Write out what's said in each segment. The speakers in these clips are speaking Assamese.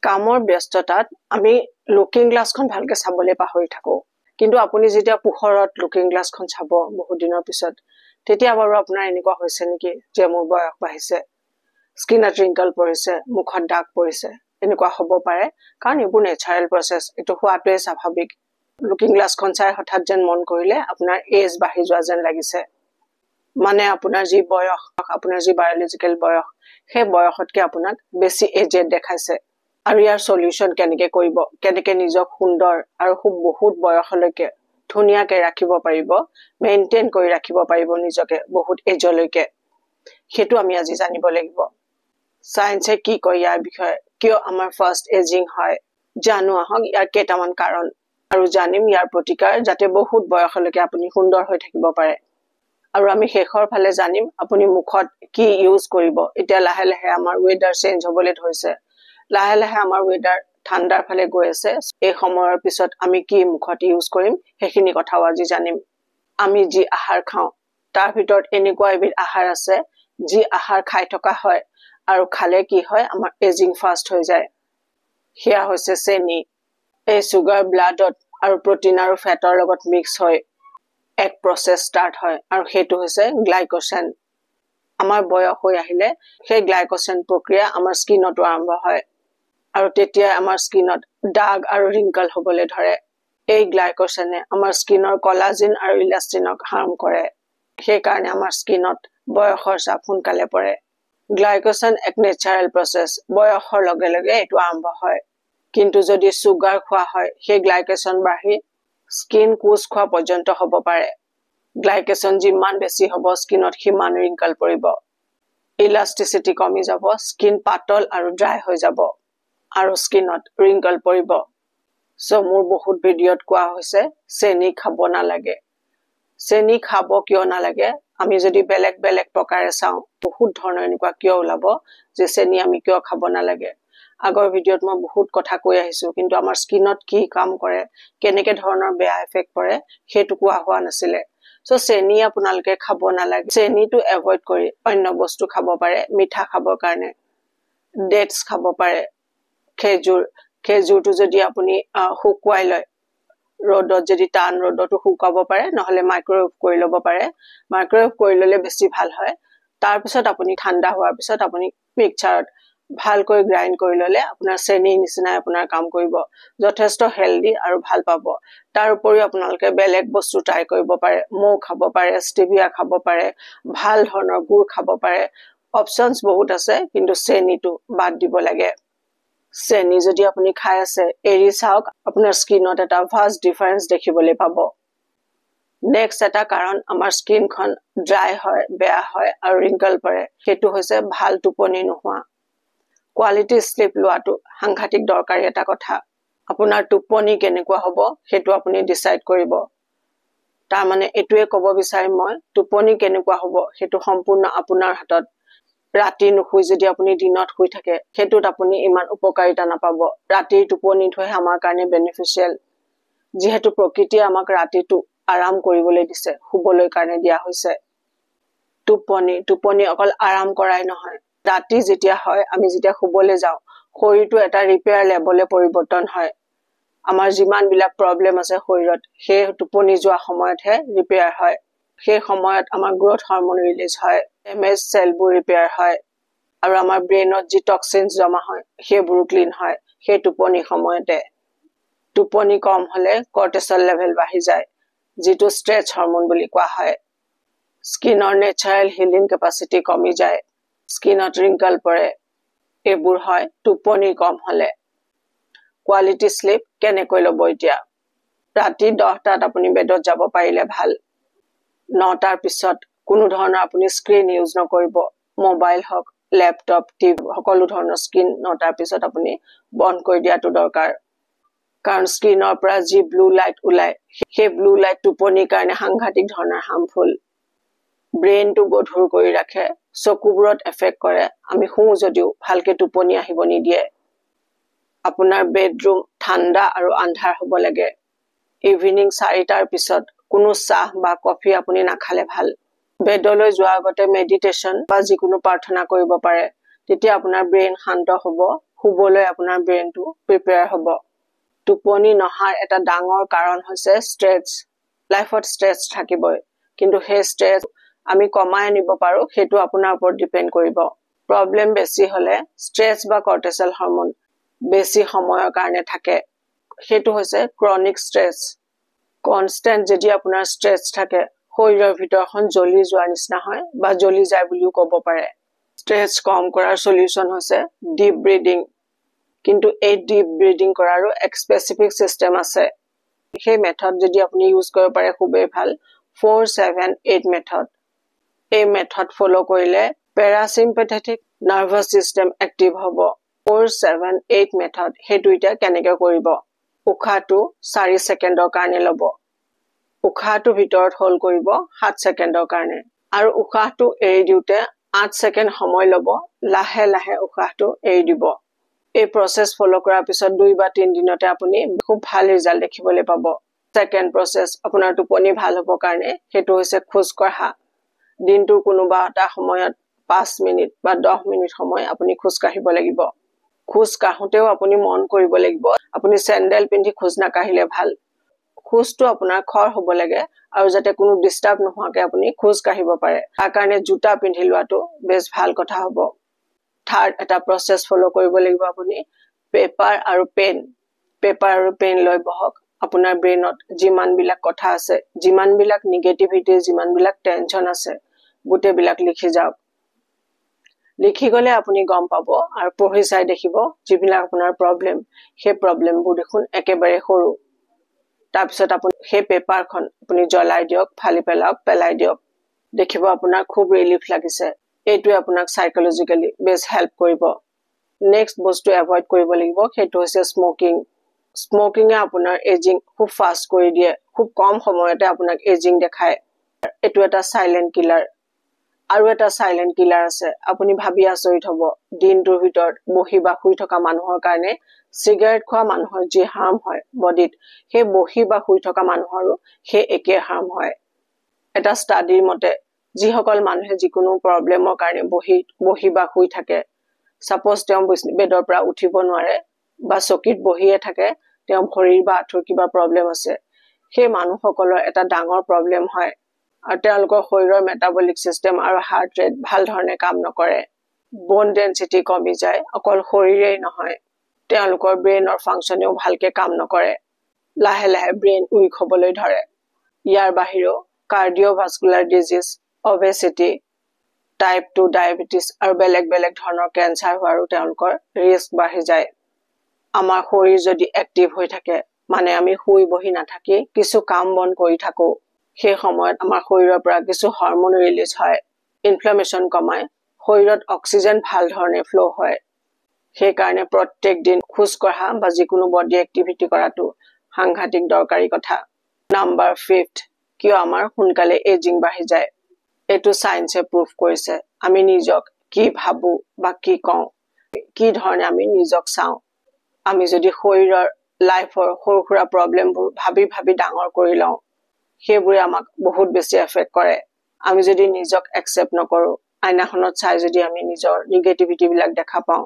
কামৰ ব্যস্ততাত আমি লুকিং গ্লাছখন ভালকে চাবলৈ পাহৰি থাকো কিন্তু আপুনি যেতিয়া পোহৰত লুকিং গ্লাছখন চাব বহুত দিনৰ পিছত তেতিয়া বাৰু আপোনাৰ এনেকুৱা হৈছে নেকি যে মোৰ বয়স বাঢ়িছে স্কিনত ৰিংকল পৰিছে মুখত দাগ পৰিছে এনেকুৱা হ'ব পাৰে কাৰণ এইবোৰ নেচাৰেল প্ৰসেস এটো হোৱাটোৱে স্বাভাৱিক লুকিং গ্লাছখন চাই হঠাৎ যেন মন কৰিলে আপোনাৰ এজ বাঢ়ি যোৱা যেন লাগিছে মানে আপোনাৰ যি বয়স আপোনাৰ যি বায়োলজিক্যাল বয়স সেই বয়সতকৈ আপোনাক বেছি এজেড দেখাইছে আৰু ইয়াৰ সলিউশন কেনেকৈ কৰিব কেনেকৈ নিজক সুন্দৰ আৰু খুব বহুত বয়সলৈকে ধুনিয়াকৈ ৰাখিব পাৰিব মেইনটেইন কৰি ৰাখিব পাৰিব নিজকে বহুত এজলৈকে হেতু আমি আজি জানিব লাগিব সায়েন্সে কি কয় ইয়াৰ বিষয়ে কিয় আমাৰ ফাৰ্স্ট এজিং হয় জানো আহক ইয়াৰ কেইটামান কাৰণ আৰু জানিম ইয়াৰ প্ৰতিকাৰ যাতে বহুত বয়সলৈকে আপুনি সুন্দৰ হৈ থাকিব পাৰে আৰু আমি শেষৰ ফালে জানিম আপুনি মুখত কি ইউজ কৰিব এতিয়া লাহে লাহে আমাৰ ওয়েদাৰ চেঞ্জ হ'বলৈ ধৰিছে লাহে লাহে আমাৰ ওয়েদাৰ ঠাণ্ডাৰ ফালে গৈ আছে এই সময়ৰ পিছত আমি কি মুখত ইউজ কৰিম হেখিনি কথাও আজি জানিম আমি যি আহাৰ খাওঁ তাৰ ভিতৰত এনেকুৱা এবিধ আহাৰ আছে যি আহাৰ খাই থকা হয় আৰু খালে কি হয় আমাৰ এজিং ফাষ্ট হৈ যায় হিয়া হৈছে চেনি এই সুগাৰ ব্লাডত আৰু প্ৰটিন আৰু ফেটৰ লগত মিক্স হয় এক প্ৰসেস স্টাৰ্ট হয় আৰু হেতু হৈছে গ্লাইকোজেন আমাৰ বয়স হৈ আহিলে সেই গ্লাইকোজেন প্ৰক্ৰিয়া আমাৰ স্কিনত আৰম্ভ হয় আৰু তেতিয়া আমাৰ স্কিনত দাগ আৰু ৰিংকল হ'বলৈ ধৰে এই গ্লাইকোজেনে আমাৰ স্কিনৰ কোলাজেন আৰু ইলাষ্টিনক হাৰ্ম কৰে সেই কাৰণে আমাৰ স্কিনত বয়সৰ চাপ সোনকালে পৰে গ্লাইকোজেন এক নেচাৰেল প্ৰসেস বয়সৰ লগে লগে এটো আৰম্ভ হয় কিন্তু যদি সুগাৰ খোৱা হয় সেই গ্লাইকোজেন বাঢ়ি স্কিন কোজ খোৱা পৰ্যন্ত হ'ব পাৰে গ্লাইকোজেন যিমান বেছি হ'ব স্কিনত হিমান ৰিংকল পৰিব ইলাষ্টিসিটি কমি যাব স্কিন পাতল আৰু ড্ৰাই হৈ যাব আৰু স্কিনত ৰিংকল পৰিব সো মোৰ বহুত ভিডিঅত কোৱা হৈছে চেনি খাব নালাগে চেনি খাব কিয় নালাগে আমি যদি বেলেগ বেলেগ প্ৰকাৰে চাওঁ বহুত ধৰণৰ এনেকুৱা কিয় ওলাব যে চেনি আমি কিয় খাব নালাগে আগৰ ভিডিঅত মই বহুত কথা কৈ আহিছো কিন্তু আমাৰ স্কিনত কি কাম কৰে কেনেকে ধৰণৰ বেয়া এফেক্ট পৰে হেতু কোৱা হোৱা নাছিলে সো চেনি আপোনালোকে খাব নালাগে চেনিটো এভয়েড কৰি অন্য বস্তু খাব পাৰে মিঠা খাবৰ কাৰণে ডেটস খাব পাৰে খেজুৰটো যদি আপুনি শুকুৱাই লয় ৰ'দত যদি টান ৰ'দটো শুকাব পাৰে নহলে মাইক্ৰৱেভ কৰি ল'ব পাৰে মাইক্ৰৱেভ কৰি ললে বেছি ভাল হয় তাৰ পিছত আপুনি ঠাণ্ডা হোৱাৰ পিছত আপুনি মিক্সচাৰত ভালকৈ গ্ৰাইন্ড কৰি ললে আপোনাৰ চেনি নিচিনা আপোনাৰ কাম কৰিব যথেষ্ট হেলদি আৰু ভাল পাব তাৰ উপৰিও আপোনালোকে বেলেগ বস্তু ট্ৰাই কৰিব পাৰে মৌ খাব পাৰে ষ্টিভিয়া খাব পাৰে ভাল ধৰণৰ গুড় খাব পাৰে অপচনছ বহুত আছে কিন্তু চেনিটো বাদ দিব লাগে চেনি যদি আপুনি খাই আছে এৰি চাওক আপোনাৰ স্কিনত এটা ভাষ্ট ডিফাৰেন্স দেখিবলৈ পাব নেক্সট এটা কাৰণ আমাৰ স্কিনখন ড্ৰাই হয় বেয়া হয় আৰু ৰিংকল পৰে হেতু হৈছে ভাল টোপনি নোহোৱা কোৱালিটি স্লিপ লোৱাটো সাংঘাতিক দৰকাৰী এটা কথা আপোনাৰ টোপনি কেনেকুৱা হ'ব হেতু আপুনি ডিসাইড কৰিব তাৰ মানে এটোৱে ক'ব বিচাৰিম মই টোপনি কেনেকুৱা হ'ব হেতু সম্পূৰ্ণ আপোনাৰ হাতত ৰাতি নুশুই যদি আপুনি দিনত শুই থাকে হেতুত আপুনি ইমান উপকাৰিতা নাপাব ৰাতিৰ টোপনিটোহে আমাৰ কাৰণে বেনিফিচিয়েল যেহেতু প্ৰকৃতিয়ে আমাক ৰাতিটো আৰাম কৰিবলৈ দিছে শুবলৈ কাৰণে দিয়া হৈছে টোপনি অকল আৰাম কৰাই নহয় ৰাতি যেতিয়া হয় আমি যেতিয়া শুবলৈ যাওঁ শৰীৰটো এটা ৰিপেয়াৰ লেভেলে পৰিৱৰ্তন হয় আমাৰ যিমান বিলাক প্ৰবলেম আছে শৰীৰত সেই টোপনি যোৱা সময়তহে ৰিপেয়াৰ হয় সেই সময়ত আমাৰ গ্ৰোথ হৰমন ৰিলিজ হয় এমএছ সেলবোৰ ৰিপেয়াৰ হয় আৰু আমাৰ ব্ৰেইনত যি টক্সিনছ জমা হয় সেইবোৰ ক্লিন হয় সেই টোপনি সময়তে টোপনি কম হলে কৰ্টিসল লেভেল বাঢ়ি যায় যেটো ষ্ট্ৰেছ হৰমন বুলি কোৱা হয় স্কিনৰ নেচাৰেল হিলিং কেপাসিটি কমি যায় স্কিনত ৰিংকল পৰে এইবোৰ হয় টোপনি কম হলে কোৱালিটি স্লিপ কেনেকৈ ল'ব এতিয়া ৰাতি 10টাত আপুনি বেডত যাব পাৰিলে ভাল 9টাৰ পিছত কোনো ধৰণৰ আপুনি স্ক্ৰিন ইউজ নকৰিব মোবাইল হক ল্যাপটপ টিভি সকলো ধৰণৰ স্ক্ৰিন 9টাৰ পিছত আপুনি বন্ধ কৰি দিয়াটো দৰকাৰ কাৰণ স্ক্ৰিনৰ পৰা যি ব্লু লাইট ওলাই সেই ব্লু লাইট টোপনিৰ কাৰণে সাংঘাতিক ধৰণৰ হাৰ্মফুল ব্ৰেইনটো গধুৰ কৰি ৰাখে চকুবোৰত এফেক্ট কৰে আমি শুও যদিও ভালকে টোপনি আহিব নিদিয়ে আপোনাৰ বেডৰুম ঠাণ্ডা আৰু আন্ধাৰ হ'ব লাগে ইভিনিং 4টাৰ পিছত কোনো চাহ বা কফি আপুনি নাখালে ভাল বেডলৈ যোৱাৰ আগতে মেডিটেশ্যন বা যিকোনো প্ৰাৰ্থনা কৰিব পাৰে তেতিয়া আপোনাৰ ব্ৰেইন শান্ত হ'ব শুবলৈ আপোনাৰ ব্ৰেইনটো প্ৰিপেয়াৰ হ'ব টোপনি নহাৰ এটা ডাঙৰ কাৰণ হৈছে ষ্ট্ৰেছ লাইফত ষ্ট্ৰেছ থাকিবই কিন্তু সেই ষ্ট্ৰেছ আমি কমাই আনিব পাৰো সেইটো আপোনাৰ ওপৰত ডিপেন্ড কৰিব প্ৰবলেম বেছি হলে ষ্ট্ৰেছ বা কৰ্টিসল হৰমন বেছি সময়ৰ কাৰণে থাকে সেইটো হৈছে ক্ৰনিক ষ্ট্ৰেছ কনষ্টেন্ট যদি আপোনাৰ ষ্ট্ৰেছ থাকে শৰীৰৰ ভিতৰখন জ্বলি যোৱাৰ নিচিনা হয় বা জ্বলি যায় বুলিও ক'ব পাৰে ষ্ট্ৰেছ কম কৰাৰ সলিউশন হৈছে ডিপ ব্ৰিডিং কিন্তু এই ডিপ ব্ৰিডিং কৰাৰো এক স্পেসিফিক সিস্টেম আছে সেই মেথড যদি আপুনি ইউজ কৰিব পাৰে খুবেই ভাল 478 মেথড এই মেথড ফলো কৰিলে প্যাৰাচিম্পেথেটিক নাৰ্ভাছ সিস্টেম এক্টিভ হ'ব 478 মেথড হেতু ইটা কেনেকৈ কৰিব উখাটো 4 সেকেন্ডৰ কাৰণে লব উখাটো ভিতৰত হোল কৰিব 7 সেকেন্ডৰ কাৰণে আৰু উখাটো এৰি দিওতে 8 সেকেন্ড সময় লব লাহে লাহে উখাটো এৰি দিব এই প্ৰসেস ফলো কৰাৰ পিছত 2 বা 3 দিনতে আপুনি খুব ভাল ৰিজাল্ট দেখিবলৈ পাব সেকেন্ড প্ৰসেস আপোনাৰ টোপনি ভাল হ'ব কাৰণে হেতু হৈছে খোজ কঢ়া দিনটোৰ কোনোবা এটা সময়ত 5 মিনিট বা 10 মিনিট সময় আপুনি খোজ কাঢ়িব লাগিব খোজ কাঢ়োতেও আপুনি মন কৰিব লাগিব আপুনি স্যান্ডেল পিন্ধি খোজ না কাঢ়িলে ভাল খোজটো আপোনাৰ খৰ হ'ব লাগে আৰু যাতে কোনো ডিস্টাৰ্ব নোহোৱাকে আপুনি খোজ কাঢ়িব পাৰে তাৰ কাৰণে জোতা পিন্ধি লোৱাটো বেছ ভাল কথা হ'ব থাৰ্ড এটা প্ৰসেস ফলো কৰিব লাগিব আপুনি পেপাৰ আৰু পেন লৈ বহক আপোনাৰ ব্ৰেইনত যিমান বিলাক কথা আছে যিমান বিলাক নেগেটিভিটি যিমান বিলাক টেনচন আছে গুটে বিলাক লিখি যাওক লিখি গলে আপুনি গম পাব আৰু পঢ়ি চাই দেখিব যিবিলাক আপোনাৰ প্ৰবলেম সেই প্ৰবলেমবোৰ দেখোন একেবাৰে সৰু তাৰপিছত আপুনি সেই পেপাৰখন আপুনি জ্বলাই দিয়ক ফালি পেলাই দিয়ক দেখিব আপোনাৰ খুব ৰিলিফ লাগিছে এইটো আপোনাক সাইকোলজিক্যালি বেছ হেল্প কৰিব নেক্সট বস্তু এভয়েড কৰিব লাগিব সেইটো হৈছে স্মোকিং আপোনাৰ এজিং খুব ফাষ্ট কৰি দিয়ে খুব কম সময়তে আপোনাক এজিং দেখায় এটো এটা সাইলেন্ট কিলাৰ আৰু এটা সাইলেন্ট কিলাৰ আছে আপুনি ভাবি আচৰিত হ'ব দিনটোৰ ভিতৰত বহি বা শুই থকা মানুহৰ কাৰণে সিগাৰেট খোৱা মানুহৰ যি হাৰ্ম হয় বডিত সেই বহি বা শুই থকা মানুহৰো সেই একে হাৰ্ম হয় এটা ষ্টাডিৰ মতে যিসকল মানুহে যিকোনো প্ৰবলেমৰ কাৰণে বহি বা শুই থাকে সাপোজ তেওঁ বেডৰ পৰা উঠিব নোৱাৰে বা চকীত বহিয়ে থাকে তেওঁ ভৰিৰ বা আঁঠুৰ কিবা প্ৰবলেম আছে সেই মানুহসকলৰ এটা ডাঙৰ প্ৰবলেম হয় আৰু তেওঁলোকৰ শৰীৰৰ মেটাবলিক সিস্টেম আৰু হাৰ্ট ৰেট ভাল ধৰণে কাম নকৰে বোন ডেন্সিটি কমি যায় অকল শৰীৰেই নহয় তেওঁলোকৰ ব্ৰেইনৰ ফাংচনেও ভালকে কাম নকৰে লাহে লাহে ব্ৰেইন উইক হ'বলৈ ধৰে ইয়াৰ বাহিৰেও cardiovascular disease obesity type 2 diabetes আৰু বেলেগ ধৰণৰ কেন্সাৰ হোৱাৰো তেওঁলোকৰ ৰিস্ক বাঢ়ি যায় আমাৰ শৰীৰ যদি এক্টিভ হৈ থাকে মানে আমি শুই বহি নাথাকি কিছু কাম বন কৰি থাকো সেই সময়ত আমাৰ শৰীৰৰ পৰা কিছু হৰমন ৰিলিজ হয় ইনফ্লামেশন কমায় শৰীৰত অক্সিজেন ভাল ধৰণে ফ্লো হয় সেই কাৰণে প্ৰত্যেক দিন খোজ কঢ়া বা যিকোনো বডি এক্টিভিটি কৰাটো সাংঘাতিক দৰকাৰী কথা নাম্বাৰ 5 কিয় আমাৰ সোনকালে এজিং বাঢ়ি যায় এটো সায়েন্সে প্ৰুফ কৰিছে আমি নিজক কি ভাবো বা কি কওঁ কি ধৰণে আমি নিজক চাওঁ আমি যদি শৰীৰৰ লাইফৰ সৰুখুৰা প্ৰবলেমবোৰ ভাবি ডাঙৰ কৰি লওঁ সেইবোৰে আমাক বহুত বেছি এফেক্ট কৰে আমি যদি নিজক একসেপ্ট নকৰো আইনাখনত চাই যদি আমি নিজৰ নেগেটিভিটি বিলাক দেখা পাওঁ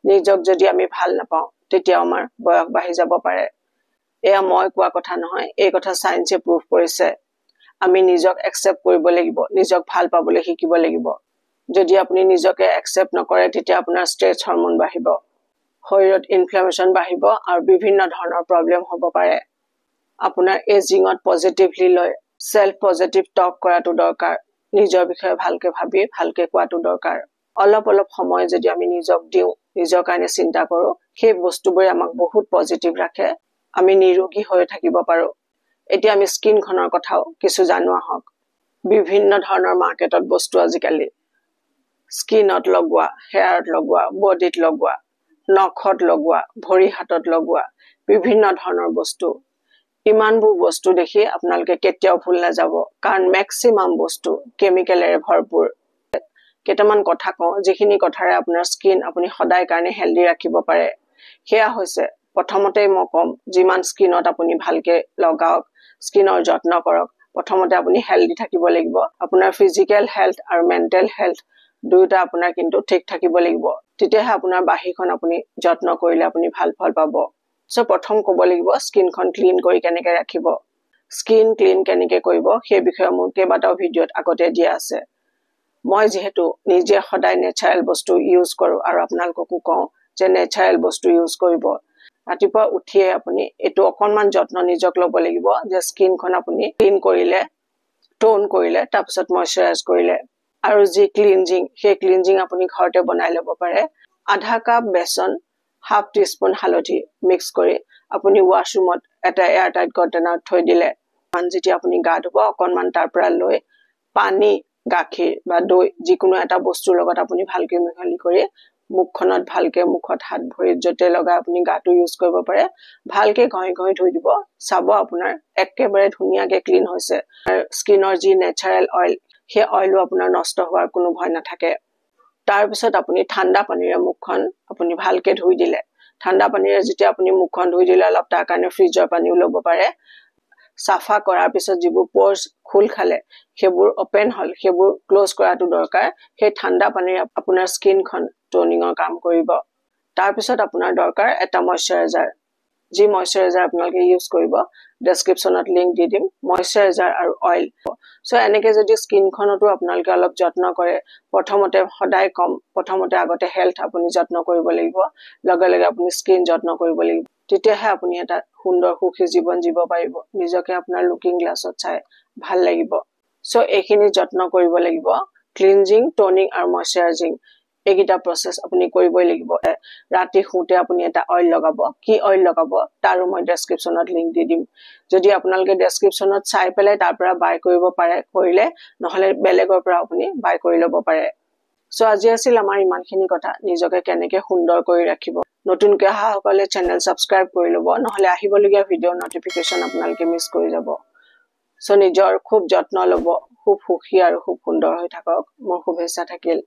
নিজক যদি আমি ভাল নাপাওঁ তেতিয়া আমাৰ বয়স বাঢ়ি যাব পাৰে এয়া মই কোৱা কথা নহয় এই কথা সায়েন্সে প্ৰুফ কৰিছে আমি নিজক একসেপ্ট কৰিব লাগিব নিজক ভাল পাবলৈ শিকিব লাগিব যদি আপুনি নিজকে একসেপ্ট নকৰে তেতিয়া আপোনাৰ ষ্ট্ৰেছ হৰমন বাঢ়িব শৰীৰত ইনফ্লামেশন বাঢ়িব আৰু বিভিন্ন ধৰণৰ প্ৰবলেম হ'ব পাৰে আপোনাৰ এজিঙত পজিটিভলি লৈ সেলফ পজিটিভ টক কৰাটো দৰকাৰ নিজৰ বিষয়ে ভালকে ভাবি ভালকে কোৱাটো দৰকাৰ অলপ সময় যদি আমি নিজক দিও নিজৰ কাৰণে চিন্তা কৰো সেই বস্তুবোৰে আমাক বহুত পজিটিভ ৰাখে আমি নিৰোগী হৈ থাকিব পাৰো এতিয়া আমি স্কিন খনৰ কথাও কিছু জানো আহক বিভিন্ন ধৰণৰ মাৰ্কেটত বস্তু আজিকালি স্কিনত লগোৱা হেয়াৰত লগোৱা বডিত লগোৱা নখত লগোৱা ভৰি হাতত লগোৱা বিভিন্ন ধৰণৰ বস্তু ইমানবোৰ বস্তু দেখি আপোনালোকে কেতিয়াও ভুল নাযাব কাৰণ ম্যাক্সিমাম বস্তু কেমিকেলেৰে ভৰপুৰ কেইটামান কথা কওঁ যিখিনি কথাৰে আপোনাৰ স্কিন আপুনি সদায় কাৰণে হেলদি ৰাখিব পাৰে হেয়া হৈছে প্ৰথমতে মই কম যিমান স্কিনত আপুনি ভালকে লগাওক স্কিনৰ যত্ন কৰক প্ৰথমতে আপুনি হেলদি থাকিব লাগিব আপোনাৰ ফিজিক্যাল হেলথ আৰু মেন্টাল হেলথ দুইটা আপোনাৰ কিন্তু ঠিক থাকিব লাগিব তেতিয়াহে আপোনাৰ বাহিৰখন আপুনি যত্ন কৰিলে আপুনি ভাল ফল পাব সো প্ৰথম ক'ব লাগিব স্কিনখন ক্লিন কৰি কেনেকৈ ৰাখিব স্কিন ক্লিন কেনেকৈ কৰিব সেই বিষয়ে মোৰ কেইবাটাও ভিডিঅ'ত আগতে দিয়া আছে মই যেহেতু নিজে সদায় নেচাৰেল বস্তু ইউজ কৰো আৰু আপোনালোককো কওঁ যে নেচাৰেল বস্তু ইউজ কৰিব ৰাতিপুৱা উঠিয়ে আপুনি এটো অকনমান যত্ন নিজক ল'ব লাগিব যে স্কিনখন আপুনি ক্লিন কৰিলে টোন কৰিলে তাৰপিছত ময়শ্চাৰাইজ কৰিলে আৰু যি ক্লিনজিং সেই ক্লিনজিং আপুনি ঘৰতে বনাই ল'ব পাৰে আধা কাপ বেসন হাফ টিস্পুন হালধি মিক্স কৰি আপুনি ওয়াশৰুমত এটা এয়াৰটাইট কন্টেইনাৰত থৈ দিলে মান যেতিয়া আপুনি গা ধুব অকনমান তাৰ পৰা লৈ পানী গাখীৰ বা দৈ যিকোনো এটা বস্তুৰ লগত আপুনি ভালকৈ মিহলি কৰি মুখখনত ভালকৈ মুখত হাত ভৰিত যতে লগা আপুনি গাটো ইউজ কৰিব পাৰে ভালকৈ ঘঁহি ঘঁহি ধুই দিব চাব আপোনাৰ একেবাৰে ধুনীয়াকৈ ক্লিন হৈছে স্কিনৰ যি নেচাৰেল অইল সেই অইলও আপোনাৰ নষ্ট হোৱাৰ কোনো ভয় নাথাকে তাৰ পিছত আপুনি ঠাণ্ডা পানীৰে মুখখন আপুনি ভালকৈ ধুই দিলে ঠাণ্ডা পানীৰে যেতিয়া আপুনি মুখখন ধুই দিলে অলপ তাৰ কাৰণে ফ্ৰিজৰ পানীও ল'ব পাৰে সাফা কৰাৰ পিছত যিবোৰ প'ৰ্স খুল খালে সেইবোৰ ওপেন হল সেইবোৰ ক্লোজ কৰাটো দৰকাৰ সেই ঠাণ্ডা পানীৰে আপোনাৰ স্কিনখন টোনিংৰ কাম কৰিব তাৰ পিছত আপোনাৰ দৰকাৰ এটা ময়শ্চাৰাইজাৰ যি ময়শ্চাৰাইজাৰ আপোনালোকে ইউজ কৰিব ডেসক্ৰিপচনত লিংক দি দিম ময়শ্চাৰাইজাৰ আৰু অইল সো এনেকৈ যদি স্কিনখনটো আপোনালোকে অলপ যত্ন কৰে প্ৰথমতে সদায় কম প্ৰথমতে আগতে হেলথ আপুনি যত্ন কৰিব লাগিব লগে লগে আপুনি স্কিন যত্ন কৰিব লাগিব তেতিয়াহে আপুনি এটা সুন্দৰ সুখী জীৱন জীব পাৰিব নিজকে আপোনাৰ লুকিং গ্লাছত চাই ভাল লাগিব সো এইখিনি যত্ন কৰিব লাগিব ক্লিনজিং টোনিং আৰু ময়শ্চাৰাইজিং এইগিটা প্ৰসেস আপুনি কৰিবই লাগিব ৰাতি শুতে আপুনি এটা অইল লগাব কি অইল লগাব তাৰো মই ডেসক্ৰিপচনত লিংক দি দিম যদি আপোনালোকে ডেসক্ৰিপচনত চাই পেলাই তাৰ পৰা বাই কৰিব পাৰে কৰিলে নহলে বেলেগৰ পৰা আপুনি বাই কৰি ল'ব পাৰে সো আজি আছিল আমাৰ ইমানখিনি কথা নিজকে কেনেকৈ সুন্দৰ কৰি ৰাখিব নতুনকৈ অহা সকলে চেনেল সাবস্ক্ৰাইব কৰি ল'ব নহলে আহিবলগীয়া ভিডিঅ' নটিফিকেশন আপোনালোকে মিছ কৰি যাব সো নিজৰ খুব যত্ন ল'ব খুব সুখী আৰু খুব সুন্দৰ হৈ থাকক মোৰ শুভেচ্ছা থাকিল